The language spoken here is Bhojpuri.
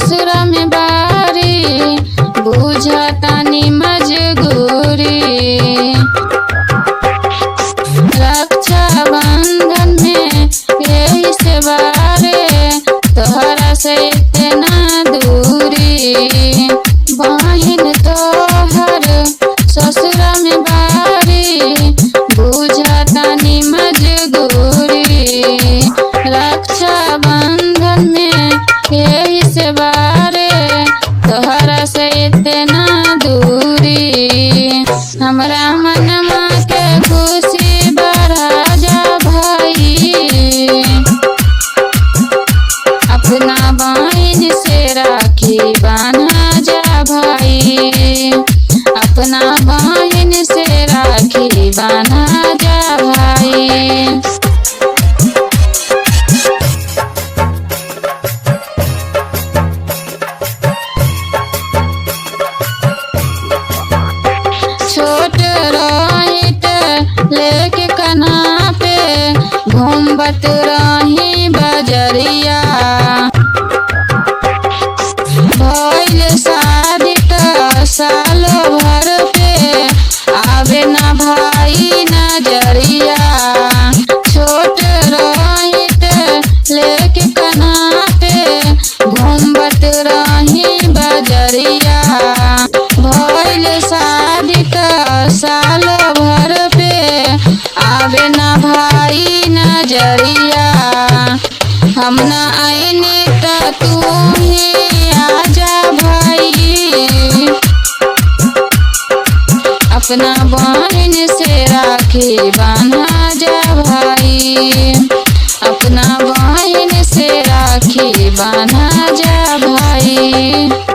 ससुर में बारी बुझतानी मजबूरी। रक्षा बंधन में यही से बारे तोहरा से इतना दूरी। बहिन तोहर ससुर में बारी बुझतानी मजबूरी। रक्षा बंधन में यही से बारे तोहरा से इतना दूरी। हमरा मनमा के खुशी बढ़ा जा भाई, अपना बहिन से राखी बांधा जा भाई। अपना बहिन से राखी बांधा जा भाई। छोट रहित लेके कन्हा पे घूमबत रही बजरिया। भइल शादी त सालो भर पे आवे ना भाई नजरिया। छोट रहित लेके कन्हा पे घूमबत रही बजरिया। भइल शादी त सालो भर पे आवे ना भाई नजरिया। हम ना आईने त तू ही आजा भाई। अपना बहिन से राखी बांधा जा भाई। अपना बहिन से राखी बांधा जा भाई।